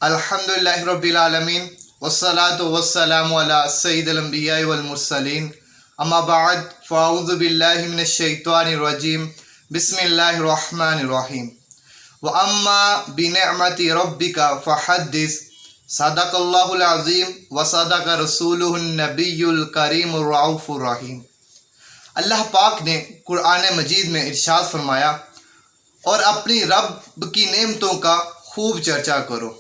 الحمدللہ رب العالمین والصلاة والسلام علی سید الانبیاء والمرسلین اما بعد فاعوذ باللہ من الشیطان الرجیم بسم اللہ الرحمن الرحیم وَأَمَّا بِنِعْمَةِ رَبِّكَ فَحَدِّثْ صدق اللہ العظیم وصدق رسولہ النبی الکریم الرؤوف الرحیم۔ اللہ پاک نے قرآن مجید میں ارشاد فرمایا اور اپنی رب کی نعمتوں کا خوب چرچا کرو۔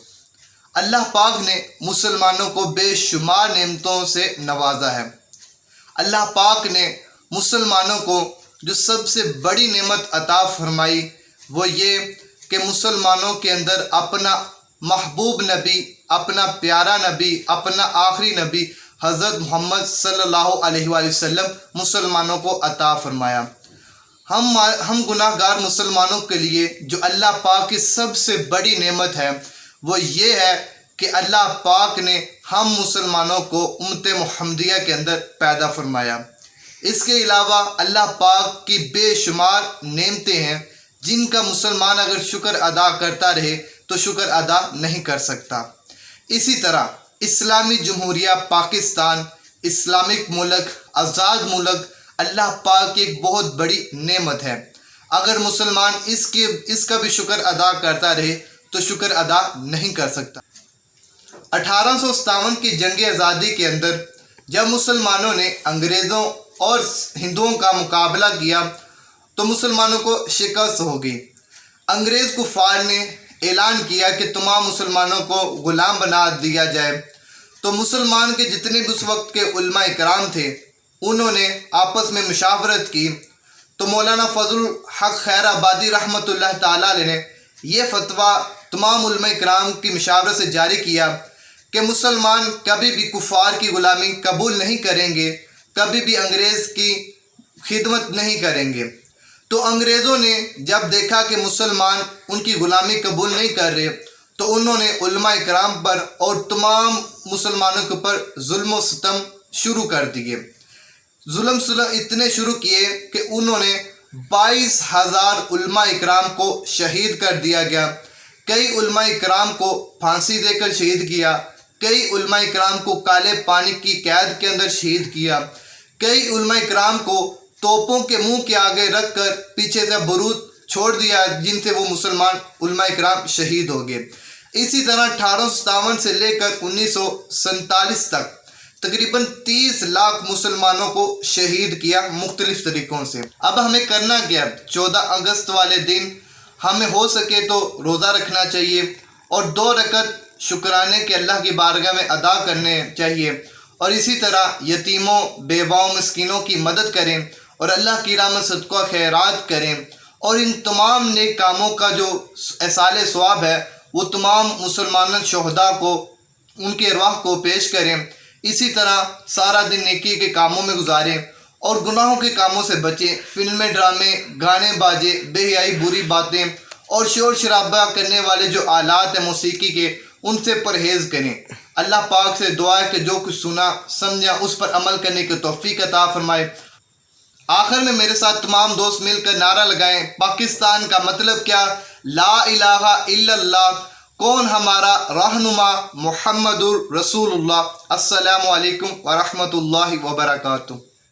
اللہ پاک نے مسلمانوں کو بے شمار نعمتوں سے نوازا ہے۔ اللہ پاک نے مسلمانوں کو جو سب سے بڑی نعمت عطا فرمائی وہ یہ کہ مسلمانوں کے اندر اپنا محبوب نبی، اپنا پیارا نبی، اپنا آخری نبی حضرت محمد صلی اللہ علیہ وآلہ وسلم مسلمانوں کو عطا فرمایا۔ ہم گناہ گار مسلمانوں کے لیے جو اللہ پاک کی سب سے بڑی نعمت ہے وہ یہ ہے کہ اللہ پاک نے ہم مسلمانوں کو امت محمدیہ کے اندر پیدا فرمایا۔ اس کے علاوہ اللہ پاک کی بے شمار نعمتیں ہیں جن کا مسلمان اگر شکر ادا کرتا رہے تو شکر ادا نہیں کر سکتا۔ اسی طرح اسلامی جمہوریہ پاکستان اسلامک ملک، آزاد ملک اللہ پاک کی ایک بہت بڑی نعمت ہے۔ اگر مسلمان اس کا بھی شکر ادا کرتا رہے تو شکر ادا نہیں کر سکتا۔ 1857 کی جنگ آزادی کے اندر جب مسلمانوں نے انگریزوں اور ہندوؤں کا مقابلہ کیا تو مسلمانوں کو شکست ہو گئی۔ انگریز کفار نے اعلان کیا کہ تمام مسلمانوں کو غلام بنا دیا جائے، تو مسلمان کے جتنے بھی اس وقت کے علماء کرام تھے انہوں نے آپس میں مشاورت کی تو مولانا فضل الحق خیر آبادی رحمۃ اللہ تعالیٰ علیہ نے یہ فتویٰ تمام علماء کرام کی مشاورت سے جاری کیا کہ مسلمان کبھی بھی کفار کی غلامی قبول نہیں کریں گے، کبھی بھی انگریز کی خدمت نہیں کریں گے۔ تو انگریزوں نے جب دیکھا کہ مسلمان ان کی غلامی قبول نہیں کر رہے تو انہوں نے علماء کرام پر اور تمام مسلمانوں کے اوپر ظلم و ستم شروع کر دیے۔ ظلم اتنے شروع کیے کہ انہوں نے 22,000 علماء کرام کو شہید کر دیا گیا، کئی علماء کرام کو پھانسی دے کر شہید کیا، کئی علماء کرام کو کالے پانی کی قید کے اندر شہید کیا، کئی علماء کرام کو توپوں کے منہ کے آگے رکھ کر پیچھے سے بارود چھوڑ دیا جن سے وہ مسلمان علماء کرام شہید ہو گئے۔ اسی طرح 1857 سے لے کر 1947 تک تقریباً 30 لاکھ مسلمانوں کو شہید کیا مختلف طریقوں سے۔ اب ہمیں کرنا کیا؟ 14 اگست والے دن ہمیں ہو سکے تو روزہ رکھنا چاہیے اور 2 رکعت شکرانے کے اللہ کی بارگاہ میں ادا کرنے چاہیے، اور اسی طرح یتیموں، بیواؤں، مسکینوں کی مدد کریں اور اللہ کی راہ میں صدقہ خیرات کریں، اور ان تمام نیک کاموں کا جو ایصال ثواب ہے وہ تمام مسلمان شہداء کو ان کے ارواح کو پیش کریں۔ اسی طرح سارا دن نیکی کے کاموں میں گزاریں اور گناہوں کے کاموں سے بچیں، فلمیں، ڈرامے، گانے باجے، بے حیائی، بری باتیں اور شور شرابہ کرنے والے جو آلات ہیں موسیقی کے ان سے پرہیز کریں۔ اللہ پاک سے دعا ہے کہ جو کچھ سنا سمجھا اس پر عمل کرنے کی توفیق عطا فرمائے۔ آخر میں میرے ساتھ تمام دوست مل کر نعرہ لگائیں، پاکستان کا مطلب کیا؟ لا الہ الا اللہ، کون ہمارا رہنما؟ محمد الرسول اللہ۔ السلام علیکم ورحمۃ اللہ وبرکاتہ۔